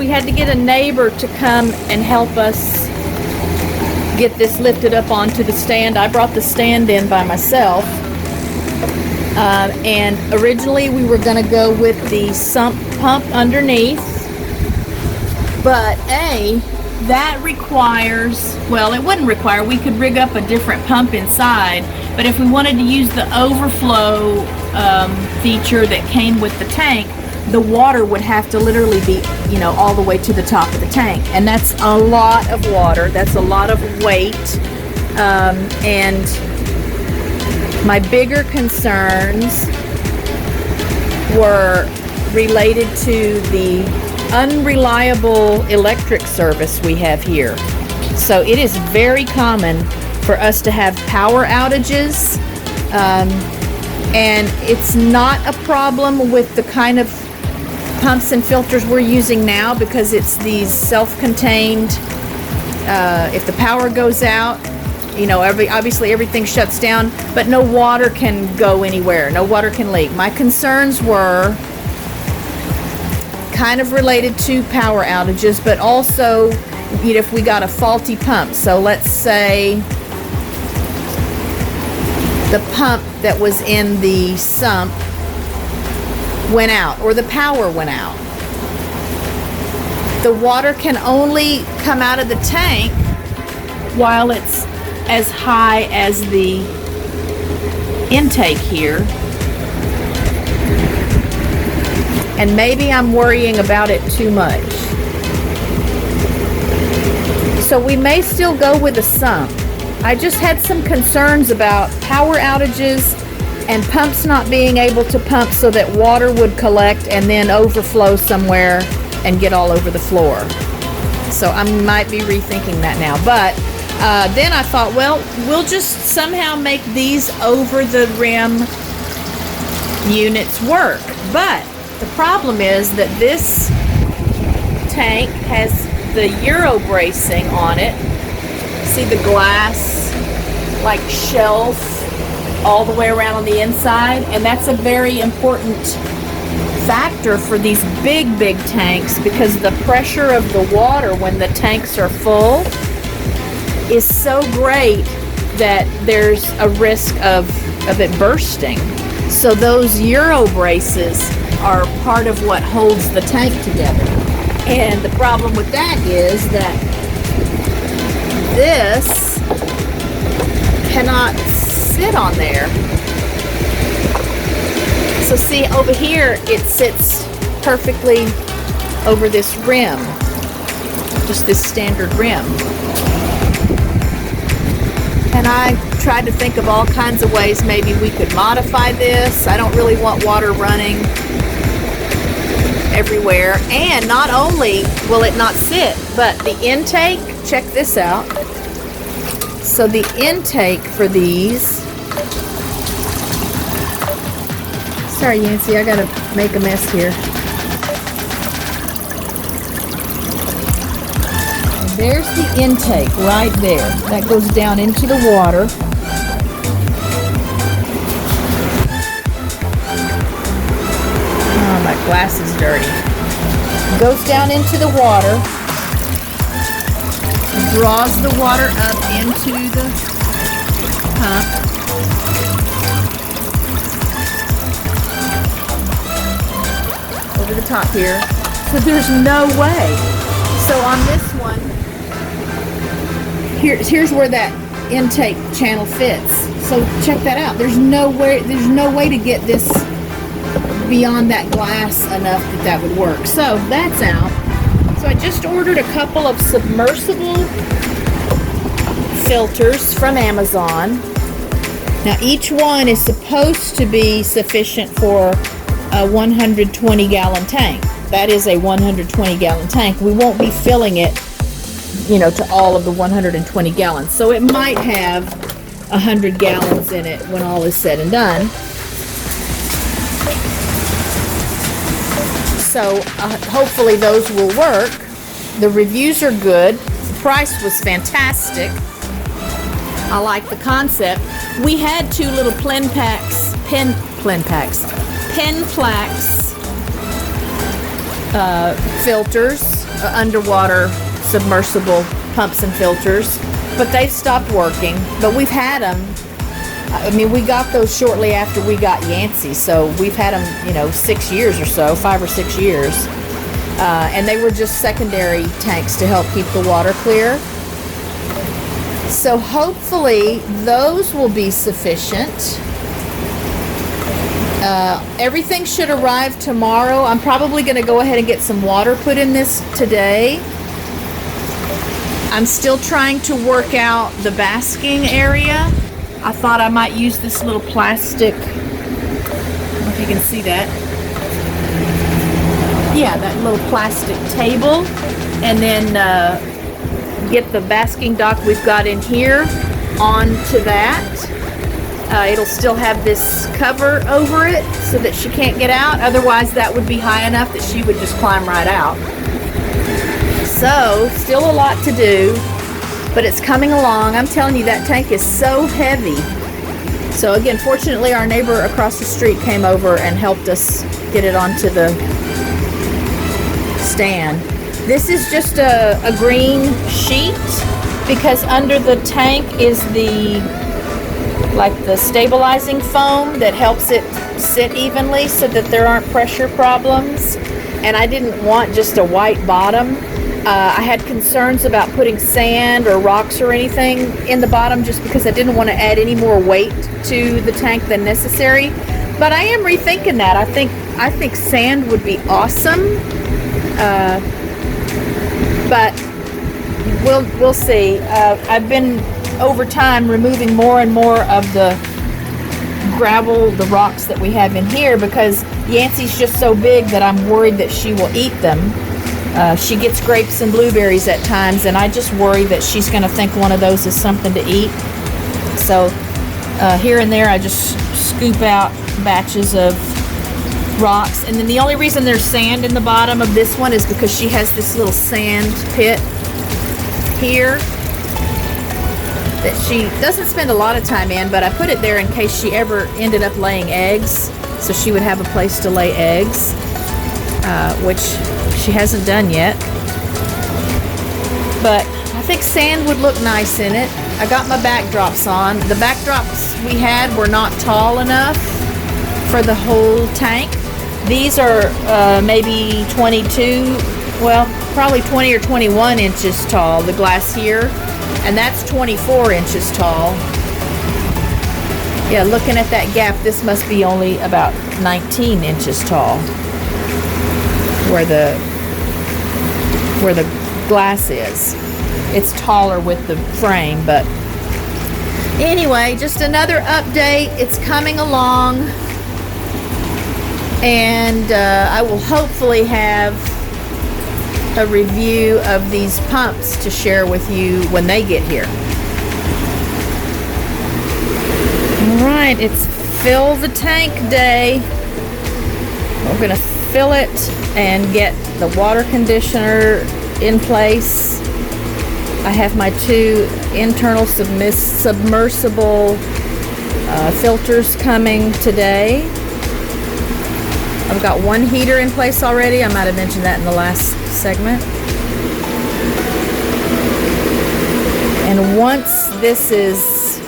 we had to get a neighbor to come and help us get this lifted up onto the stand. I brought the stand in by myself. And originally we were going to go with the sump pump underneath. But that requires, well, it wouldn't require, we could rig up a different pump inside, but if we wanted to use the overflow feature that came with the tank, the water would have to literally be, you know, all the way to the top of the tank, and that's a lot of water, that's a lot of weight, and my bigger concerns were related to the unreliable electric service we have here. So it is very common for us to have power outages, and it's not a problem with the kind of pumps and filters we're using now, because it's these self-contained, if the power goes out, you know, obviously everything shuts down, but no water can go anywhere, no water can leak. My concerns were kind of related to power outages, but also, you know, if we got a faulty pump. So let's say the pump that was in the sump went out, or the power went out. The water can only come out of the tank while it's as high as the intake here. And maybe I'm worrying about it too much. So we may still go with a sump. I just had some concerns about power outages and pumps not being able to pump so that water would collect and then overflow somewhere and get all over the floor. So I might be rethinking that now. But then I thought, well, we'll just somehow make these over the rim units work. But the problem is that this tank has the Euro bracing on it. See the glass like shelf all the way around on the inside, and that's a very important factor for these big tanks, because the pressure of the water when the tanks are full is so great that there's a risk of it bursting. So those Euro braces are part of what holds the tank together. And the problem with that is that this cannot sit on there. So see, over here it sits perfectly over this rim, just this standard rim. And I tried to think of all kinds of ways maybe we could modify this. I don't really want water running everywhere. And not only will it not sit, but the intake, check this out. So the intake for these, sorry Yancy, I gotta make a mess here. There's the intake right there. That goes down into the water. Oh, my glass is dirty. Goes down into the water. Draws the water up into the pump. Over the top here. So there's no way. So on this one, here's where that intake channel fits. So check that out. There's no way to get this beyond that glass enough that would work. So that's out. So I just ordered a couple of submersible filters from Amazon. Now each one is supposed to be sufficient for a 120 gallon tank. That is a 120 gallon tank. We won't be filling it, you know, to all of the 120 gallons. So it might have 100 gallons in it when all is said and done. So hopefully those will work. The reviews are good. The price was fantastic. I like the concept. We had two little Penplax filters underwater submersible pumps and filters, but they've stopped working. But we've had them. I mean, we got those shortly after we got Yancy, so we've had them, 6 years or so, 5 or 6 years. And they were just secondary tanks to help keep the water clear. So hopefully those will be sufficient. Everything should arrive tomorrow. I'm probably going to go ahead and get some water put in this today. I'm still trying to work out the basking area. I thought I might use this little plastic, I don't know if you can see that. Yeah, that little plastic table, and then get the basking dock we've got in here onto that. It'll still have this cover over it so that she can't get out. Otherwise, that would be high enough that she would just climb right out. So, still a lot to do, but it's coming along. I'm telling you, that tank is so heavy. So again, fortunately, our neighbor across the street came over and helped us get it onto the stand. This is just a green sheet because under the tank is the stabilizing foam that helps it sit evenly so that there aren't pressure problems. And I didn't want just a white bottom. I had concerns about putting sand or rocks or anything in the bottom just because I didn't want to add any more weight to the tank than necessary. But I am rethinking that. I think sand would be awesome. But we'll see. I've been over time removing more and more of the gravel, the rocks that we have in here because Yancy's just so big that I'm worried that she will eat them. She gets grapes and blueberries at times, and I just worry that she's going to think one of those is something to eat. So here and there I just scoop out batches of rocks, and then the only reason there's sand in the bottom of this one is because she has this little sand pit here that she doesn't spend a lot of time in, but I put it there in case she ever ended up laying eggs, so she would have a place to lay eggs, which she hasn't done yet. But I think sand would look nice in it. I got my backdrops on. The backdrops we had were not tall enough for the whole tank. These are maybe 22, well, probably 20 or 21 inches tall, the glass here, and that's 24 inches tall. Yeah, looking at that gap, this must be only about 19 inches tall where the glass is. It's taller with the frame, but anyway, just another update. It's coming along, and I will hopefully have a review of these pumps to share with you when they get here. All right, it's fill the tank day. We're gonna fill it and get the water conditioner in place. I have my 2 internal submersible filters coming today. I've got 1 heater in place already. I might have mentioned that in the last segment. And once this is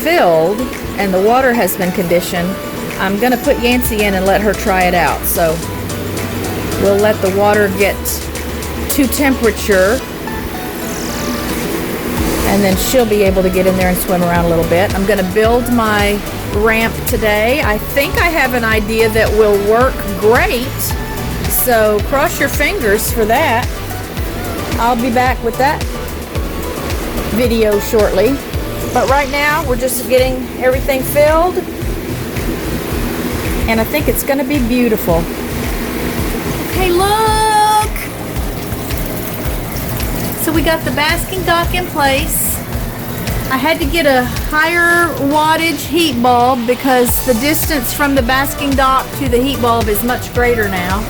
filled and the water has been conditioned, I'm going to put Yancy in and let her try it out. So we'll let the water get to temperature, and then she'll be able to get in there and swim around a little bit. I'm going to build my ramp today. I think I have an idea that will work great, so cross your fingers for that. I'll be back with that video shortly, but right now we're just getting everything filled, and I think it's going to be beautiful. Okay, look! So we got the basking dock in place. I had to get a higher wattage heat bulb because the distance from the basking dock to the heat bulb is much greater now.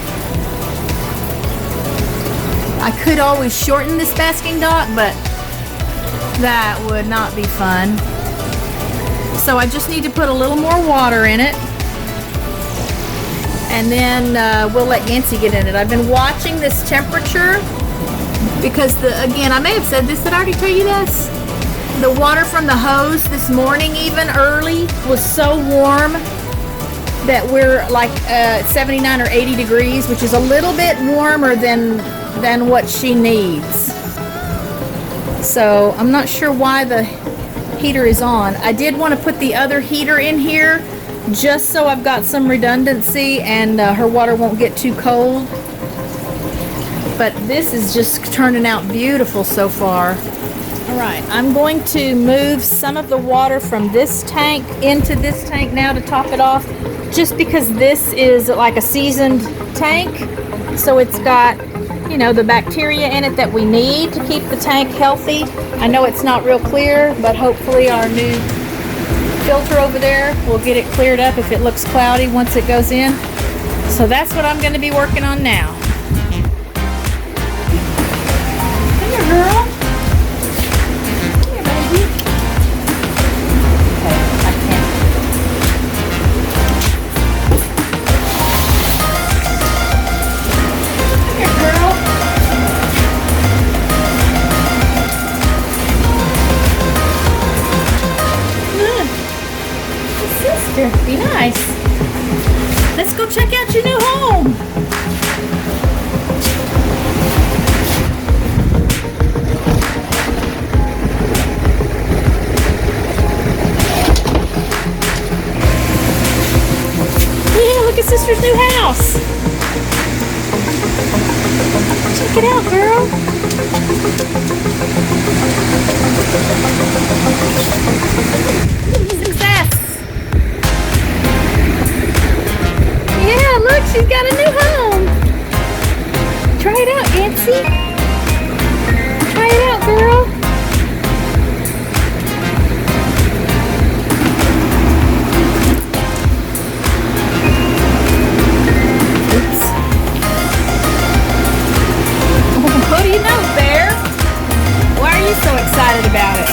I could always shorten this basking dock, but that would not be fun. So I just need to put a little more water in it, and then we'll let Yancy get in it. I've been watching this temperature, Because again, I may have said this, did I already tell you this? The water from the hose this morning, even early, was so warm that we're like 79 or 80 degrees, which is a little bit warmer than what she needs. So I'm not sure why the heater is on. I did want to put the other heater in here just so I've got some redundancy and her water won't get too cold. But this is just turning out beautiful so far. All right, I'm going to move some of the water from this tank into this tank now to top it off, just because this is like a seasoned tank. So it's got, you know, the bacteria in it that we need to keep the tank healthy. I know it's not real clear, but hopefully our new filter over there will get it cleared up if it looks cloudy once it goes in. So that's what I'm going to be working on now. Come here, girl. Come here, baby. Okay, I can't. Come here, girl. Sister, be nice. Let's go check out your new home. Yeah, look at Sister's new house. Check it out, girl. Success. Yeah, look, she's got a new home. Try it out, Yancy. Try it out, girl. Oops. What do you know, Bear? Why are you so excited about it?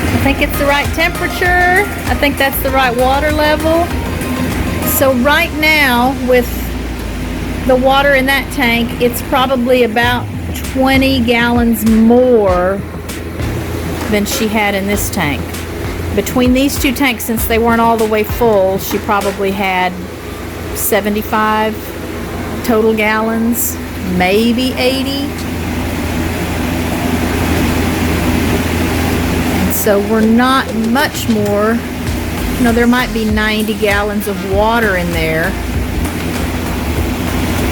I think it's the right temperature. I think that's the right water level. So right now, with the water in that tank, it's probably about 20 gallons more than she had in this tank. Between these two tanks, since they weren't all the way full, she probably had 75 total gallons, maybe 80. So we're not much more, you know, there might be 90 gallons of water in there,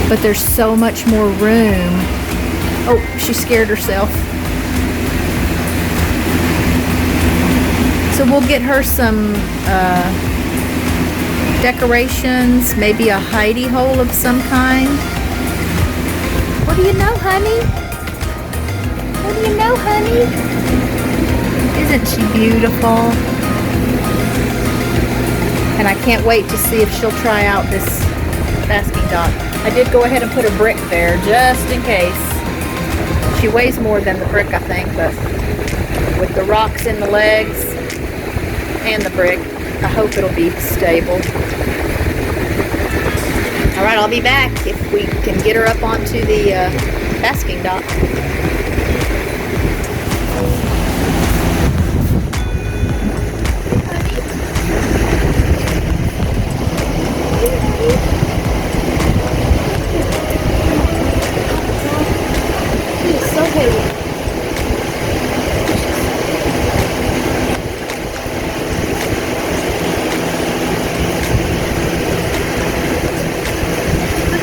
but there's so much more room. Oh, she scared herself. So we'll get her some decorations, maybe a hidey hole of some kind. What do you know, honey? What do you know, honey? Isn't she beautiful? And I can't wait to see if she'll try out this basking dock. I did go ahead and put a brick there just in case. She weighs more than the brick, I think, but with the rocks in the legs and the brick, I hope it'll be stable. All right, I'll be back if we can get her up onto the basking dock.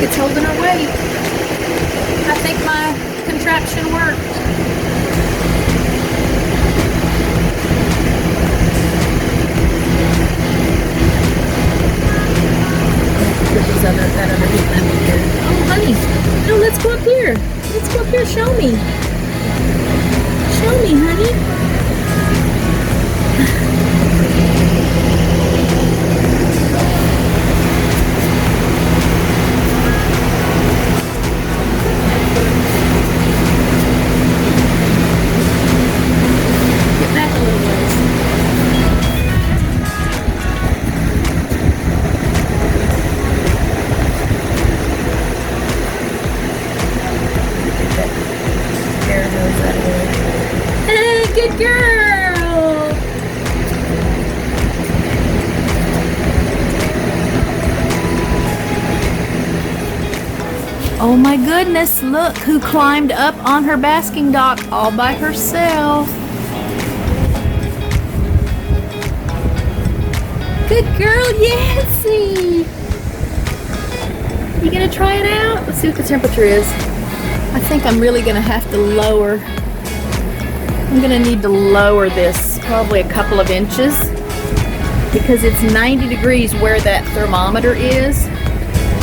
It's holding her weight. I think my contraption worked. Put that other heat lamp in here. Oh, honey. No, let's go up here. Let's go up here. Show me. Show me, honey. Oh my goodness, look who climbed up on her basking dock all by herself. Good girl, Yancy. You gonna try it out? Let's see what the temperature is. I think I'm really gonna have to lower. I'm gonna need to lower this probably a couple of inches because it's 90 degrees where that thermometer is.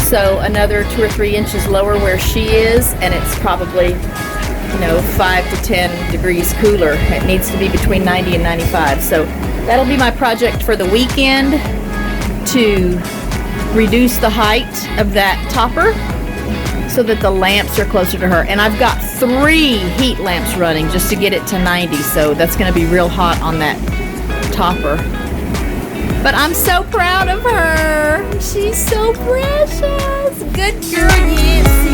So another 2 or 3 inches lower where she is, and it's probably, 5 to 10 degrees cooler. It needs to be between 90 and 95. So that'll be my project for the weekend, to reduce the height of that topper so that the lamps are closer to her. And I've got 3 heat lamps running just to get it to 90. So that's going to be real hot on that topper. But I'm so proud of her. She's so precious. Good girl, Yancy.